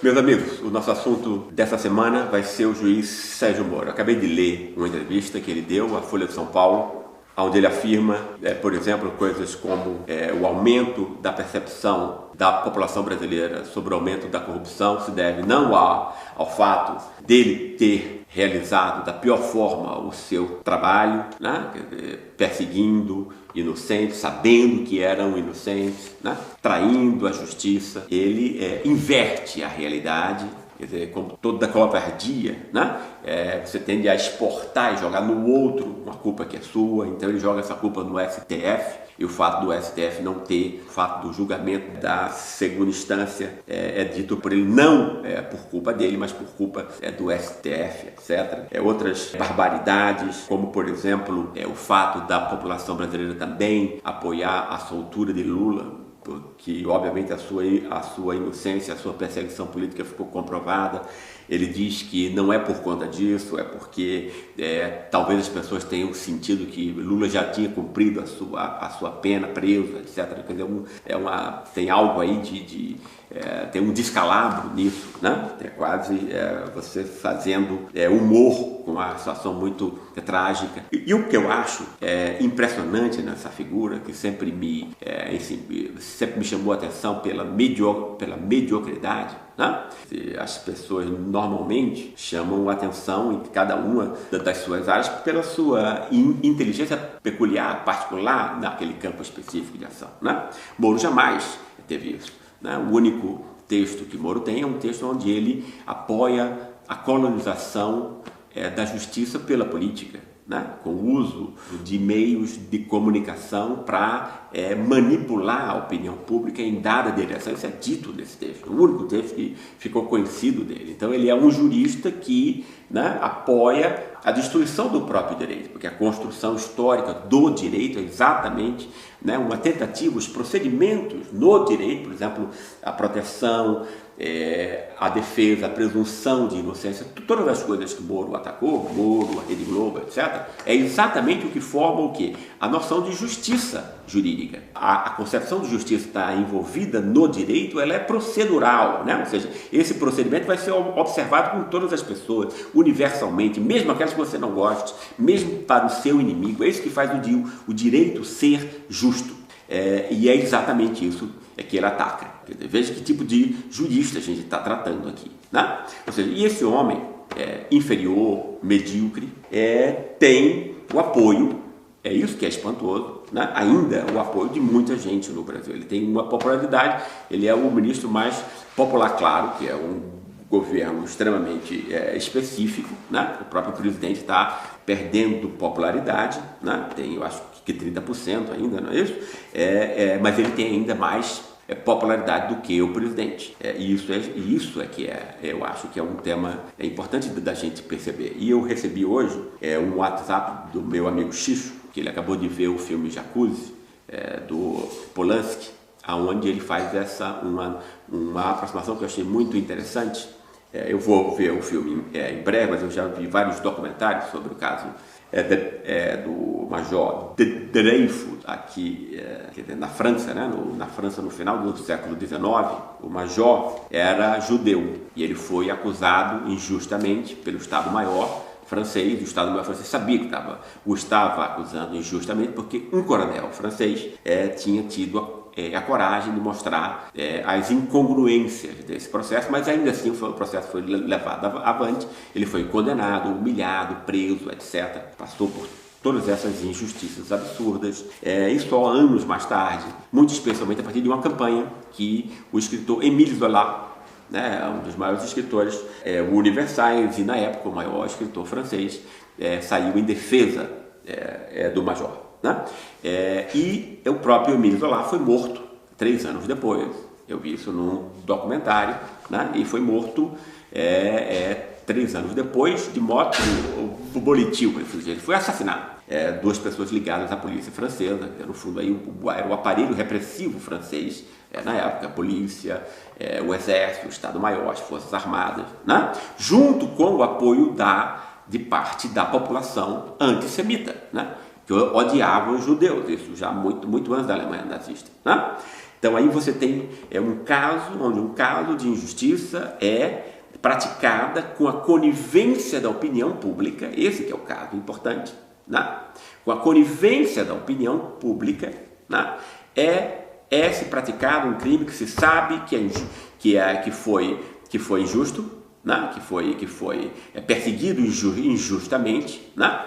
Meus amigos, o nosso assunto dessa semana vai ser o juiz Sérgio Moro. Acabei de ler uma entrevista que ele deu à Folha de São Paulo, onde ele afirma, por exemplo, coisas como o aumento da percepção da população brasileira sobre o aumento da corrupção se deve não ao fato dele ter realizado da pior forma o seu trabalho, né? Perseguindo inocentes, sabendo que eram inocentes, né? Traindo a justiça. Ele inverte a realidade. Quer dizer, como toda covardia, né? Você tende a exportar e jogar no outro uma culpa que é sua, então ele joga essa culpa no STF, e o fato do STF não ter, o fato do julgamento da segunda instância é dito por ele não por culpa dele, mas por culpa do STF, etc. Outras barbaridades, como por exemplo o fato da população brasileira também apoiar a soltura de Lula, que obviamente a sua inocência, a sua perseguição política ficou comprovada. Ele diz que não é por conta disso, é porque talvez as pessoas tenham sentido que Lula já tinha cumprido a sua pena, preso, etc. Quer dizer, tem algo aí tem um descalabro nisso, né? É quase você fazendo humor com uma situação muito trágica. E o que eu acho impressionante nessa figura, que sempre me chamou a atenção pela mediocridade, né? As pessoas normalmente chamam a atenção em cada uma das suas áreas pela sua inteligência peculiar, particular, naquele campo específico de ação, né? Moro jamais teve isso, né? O único texto que Moro tem é um texto onde ele apoia a colonização da justiça pela política, né? Com o uso de meios de comunicação para manipular a opinião pública em dada direção. Isso é dito nesse texto, o único texto que ficou conhecido dele. Então ele é um jurista que, né, apoia a destruição do próprio direito, porque a construção histórica do direito é exatamente, né, uma tentativa, os procedimentos no direito, por exemplo, a proteção, a defesa, a presunção de inocência, todas as coisas que Moro atacou, Moro, a Rede Globo, etc., é exatamente o que forma o quê? A noção de justiça jurídica. A concepção de justiça está envolvida no direito, ela é procedural, né? Ou seja, esse procedimento vai ser observado por todas as pessoas, universalmente, mesmo aquelas que você não goste, mesmo para o seu inimigo. É isso que faz o direito ser justo. E é exatamente isso que ele ataca. Quer dizer, veja que tipo de jurista a gente está tratando aqui, né? Ou seja, e esse homem inferior, medíocre, tem o apoio, é isso que é espantoso, né? Ainda o apoio de muita gente no Brasil. Ele tem uma popularidade, ele é o ministro mais popular, claro, que é um governo extremamente específico, né? O próprio presidente está perdendo popularidade, né? Tem, eu acho que 30% ainda, não é isso? Mas ele tem ainda mais popularidade do que o presidente. Isso eu acho que é um tema importante da gente perceber. E eu recebi hoje um WhatsApp do meu amigo Xixo, que ele acabou de ver o filme Jacuzzi, do Polanski, onde ele faz uma aproximação que eu achei muito interessante. Eu vou ver o filme em breve, mas eu já vi vários documentários sobre o caso do Major Dreyfus aqui na França, né? Na França no final do século XIX. O Major era judeu e ele foi acusado injustamente pelo Estado-Maior francês. O Estado-Maior francês sabia que o estava acusando injustamente porque um coronel francês tinha tido a coragem de mostrar as incongruências desse processo, mas ainda assim o processo foi levado avante, ele foi condenado, humilhado, preso, etc. Passou por todas essas injustiças absurdas, e só anos mais tarde, muito especialmente a partir de uma campanha que o escritor Émile Zola, né, um dos maiores escritores, universais, e na época o maior escritor francês, saiu em defesa do Major. Né? E o próprio Émile Zola foi morto 3 anos depois. Eu vi isso num documentário, né? E foi morto 3 anos depois de moto volitil. Ele foi assassinado. 2 pessoas ligadas à polícia francesa. No fundo, aí, era o aparelho repressivo francês, na época, a polícia, o exército, o Estado-Maior, as Forças Armadas, né? Junto com o apoio de parte da população antissemita, né? que odiavam os judeus, isso já muito antes da Alemanha nazista, né? Então aí você tem um caso onde um caso de injustiça é praticada com a conivência da opinião pública, esse que é o caso importante, né? Com a conivência da opinião pública, né? É se praticado um crime que se sabe que foi injusto, né? que foi perseguido injustamente, né?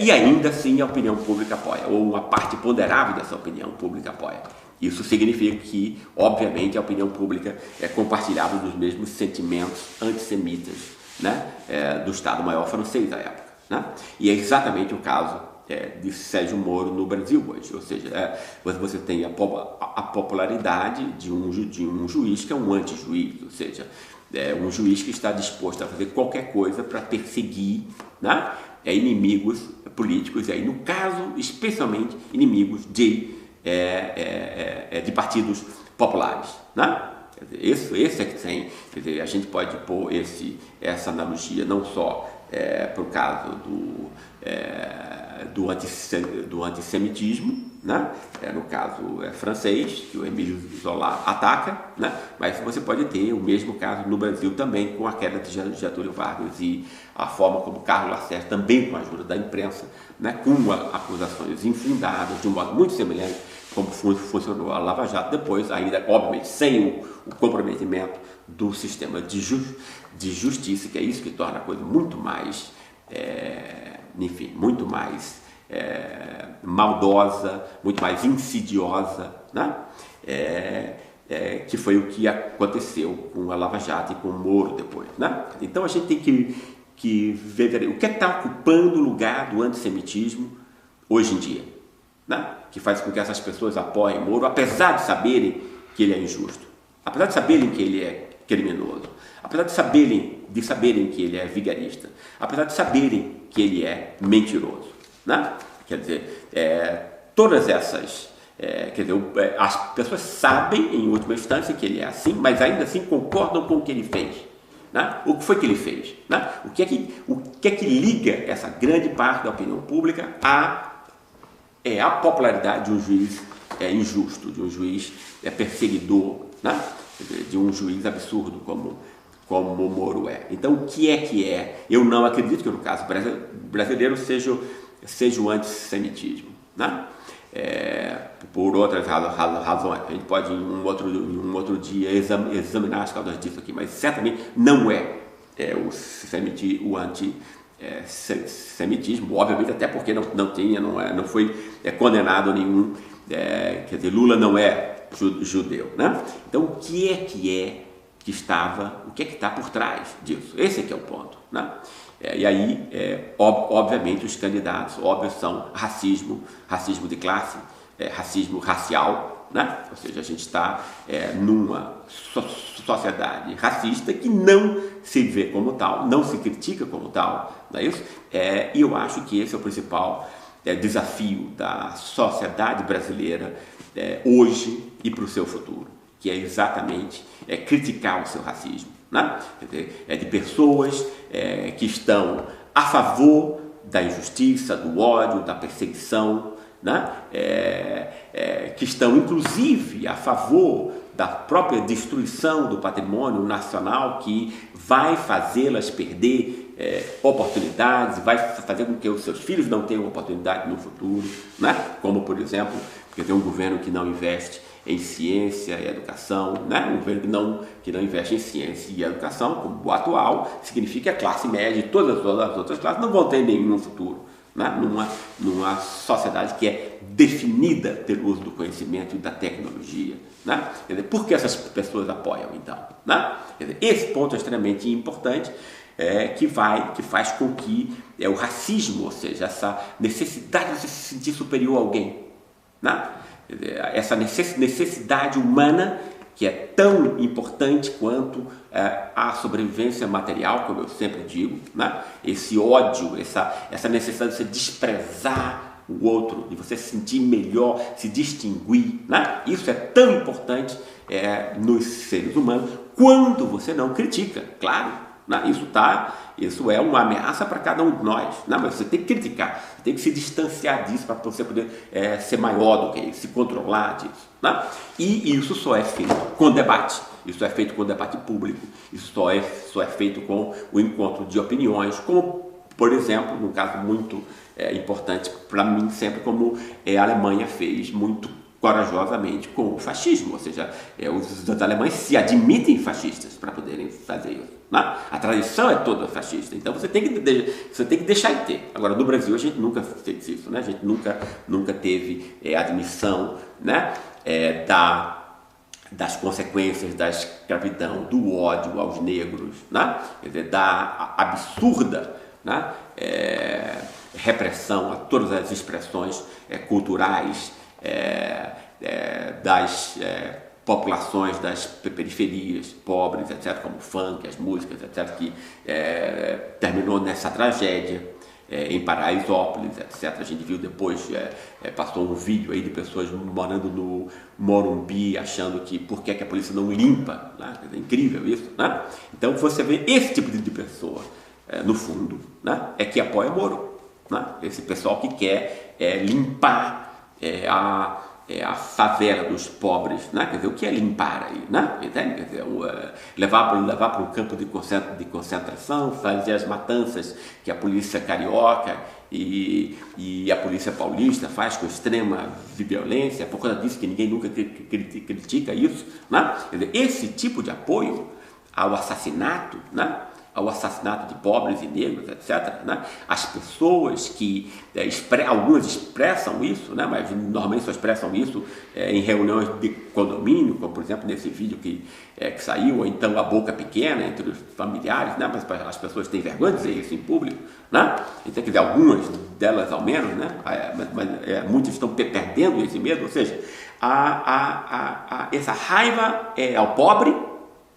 E ainda assim a opinião pública apoia, ou uma parte ponderável dessa opinião pública apoia. Isso significa que, obviamente, a opinião pública compartilhava dos mesmos sentimentos antissemitas, né? Do Estado-Maior francês da época, né? E é exatamente o caso de Sérgio Moro no Brasil hoje, ou seja, você tem a popularidade de um juiz que é um anti-juiz, ou seja, um juiz que está disposto a fazer qualquer coisa para perseguir, né? Inimigos políticos, e aí no caso, especialmente, inimigos de partidos populares, né? Esse é que tem, quer dizer, a gente pode pôr essa analogia não só para o caso do antissemitismo, né? No caso francês, que o Émile Zola ataca, né? Mas você pode ter o mesmo caso no Brasil também, com a queda de Getúlio Vargas e a forma como Carlos Lacerda, também com a ajuda da imprensa, né? Com acusações infundadas, de um modo muito semelhante como funcionou a Lava Jato, depois ainda, obviamente, sem o comprometimento do sistema de justiça, que é isso que torna a coisa muito mais, enfim, muito mais maldosa, muito mais insidiosa, né? Que foi o que aconteceu com a Lava Jato e com o Moro depois, né? Então a gente tem que ver o que está ocupando o lugar do antissemitismo hoje em dia, né? Que faz com que essas pessoas apoiem Moro, apesar de saberem que ele é injusto, apesar de saberem que ele é criminoso, apesar de saberem que ele é vigarista, apesar de saberem que ele é mentiroso, né? Quer dizer, todas essas, as pessoas sabem em última instância que ele é assim, mas ainda assim concordam com o que ele fez, né? O que foi que ele fez, né? O que é que liga essa grande parte da opinião pública à popularidade de um juiz injusto, de um juiz perseguidor, né? De um juiz absurdo como o Moro é. Então, o que é? Eu não acredito que no caso brasileiro seja o antissemitismo, né? Por outras razões. A gente pode em um outro dia examinar as causas disso aqui, mas certamente não o antissemitismo, obviamente, até porque não foi condenado nenhum, quer dizer, Lula não é judeu, né? Então, o que está por trás disso? Esse é que é o ponto, né? E aí, obviamente, os candidatos, são racismo de classe, racismo racial, né? Ou seja, a gente está numa sociedade racista que não se vê como tal, não se critica como tal, não é isso? E eu acho que esse é o principal desafio da sociedade brasileira hoje e para o seu futuro, que é exatamente criticar o seu racismo, né? Quer dizer, de pessoas que estão a favor da injustiça, do ódio, da perseguição, né? Que estão inclusive a favor da própria destruição do patrimônio nacional, que vai fazê-las perder oportunidades, vai fazer com que os seus filhos não tenham oportunidade no futuro, né? Como, por exemplo, tem um governo que não investe em ciência e educação, né? Um governo que não investe em ciência e educação, como o atual, significa que a classe média e todas as outras classes não vão ter nenhum futuro, né? Numa sociedade que é definida pelo uso do conhecimento e da tecnologia, né? Quer dizer, por que essas pessoas apoiam, então, né? Quer dizer, esse ponto é extremamente importante, que faz com que o racismo, ou seja, essa necessidade de se sentir superior a alguém, né? Quer dizer, essa necessidade humana que é tão importante quanto a sobrevivência material, como eu sempre digo, né? Esse ódio, essa necessidade de você desprezar o outro, de você se sentir melhor, se distinguir, né? Isso é tão importante nos seres humanos quando você não critica, claro. Né? Isso é uma ameaça para cada um de nós. Né? Mas você tem que criticar, você tem que se distanciar disso para você poder ser maior do que isso, se controlar disso. Né? E isso só é feito com debate. Isso é feito com debate público. Isso só é feito com o encontro de opiniões, como, por exemplo, num caso muito importante para mim sempre, como a Alemanha fez muito corajosamente com o fascismo, ou seja, os alemães se admitem fascistas para poderem fazer isso. Né? A tradição é toda fascista, então você tem que deixar de ter. Agora, no Brasil a gente nunca fez isso, né? A gente nunca teve admissão, né? Das consequências da escravidão, do ódio aos negros, né? Quer dizer, da absurda, né? Repressão a todas as expressões culturais das populações das periferias, pobres, etc., como o funk, as músicas, etc., que terminou nessa tragédia. Em Paraisópolis, etc. A gente viu depois, passou um vídeo aí de pessoas morando no Morumbi, achando que por que a polícia não limpa, né? É incrível isso, né? Então você vê esse tipo de pessoa, no fundo, né? Que apoia Moro, né? Esse pessoal que quer limpar a favela dos pobres, né? Quer dizer, o que é limpar aí, né? Entende? Quer dizer, levar para um campo de concentração, fazer as matanças que a polícia carioca e a polícia paulista faz com extrema violência, por causa disso que ninguém nunca critica isso, né? Quer dizer, esse tipo de apoio ao assassinato, né? Ao assassinato de pobres e negros, etc., né? As pessoas que algumas expressam isso, né? Mas normalmente só expressam isso em reuniões de condomínio, como por exemplo nesse vídeo que saiu, ou então a boca pequena entre os familiares, né? Mas as pessoas têm vergonha de dizer isso em público, né? Então, quer dizer, algumas delas ao menos, né? Mas muitas estão perdendo esse medo, ou seja, essa raiva ao pobre,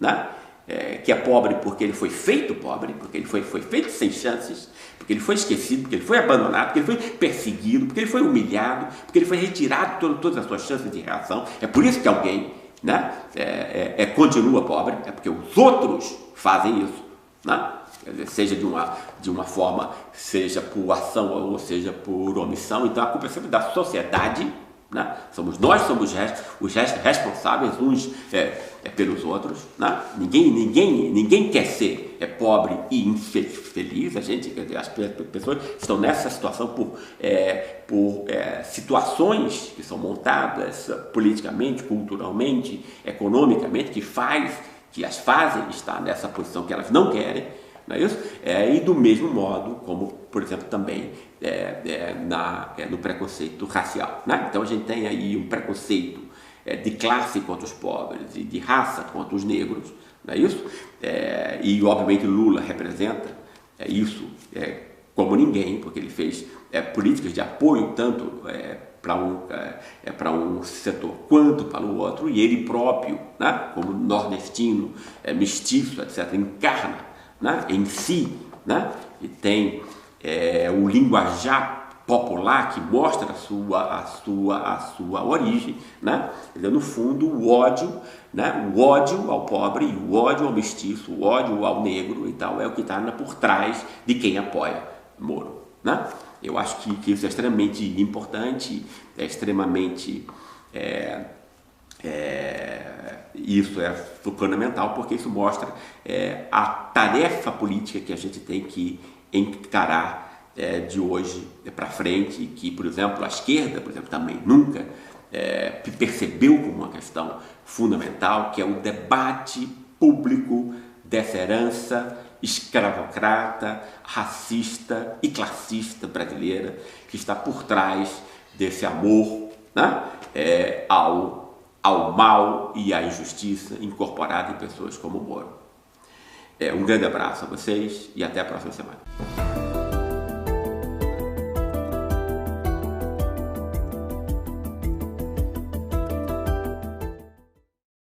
né? Que é pobre porque ele foi feito pobre, porque ele foi feito sem chances, porque ele foi esquecido, porque ele foi abandonado, porque ele foi perseguido, porque ele foi humilhado, porque ele foi retirado de todas as suas chances de reação. É por isso que alguém, né, continua pobre, é porque os outros fazem isso, né? Quer dizer, seja de uma forma, seja por ação ou seja por omissão. Então a culpa é sempre da sociedade, né? Nós somos os responsáveis uns pelos outros, né? Ninguém quer ser pobre e infeliz. A gente, as pessoas estão nessa situação por situações que são montadas politicamente, culturalmente, economicamente, que as fazem estar nessa posição que elas não querem. Não é isso? E do mesmo modo como, por exemplo, também no preconceito racial, né? Então a gente tem aí um preconceito de classe contra os pobres e de raça contra os negros, não é isso? E obviamente Lula representa isso como ninguém, porque ele fez políticas de apoio tanto para um setor quanto para o outro, e ele próprio, né, como nordestino, mestiço, etc., encarna, né, em si, né, e tem o linguajar popular que mostra a sua origem, né? No fundo, o ódio, né? O ódio ao pobre, o ódio ao mestiço, o ódio ao negro e tal, é o que está por trás de quem apoia Moro, né? Eu acho que isso é extremamente importante, é extremamente isso é fundamental, porque isso mostra a tarefa política que a gente tem que encarar de hoje para frente, que, por exemplo, a esquerda, por exemplo, também nunca percebeu como uma questão fundamental, que é o debate público dessa herança escravocrata, racista e classista brasileira, que está por trás desse amor, né, ao mal e à injustiça incorporada em pessoas como Moro. Um grande abraço a vocês e até a próxima semana.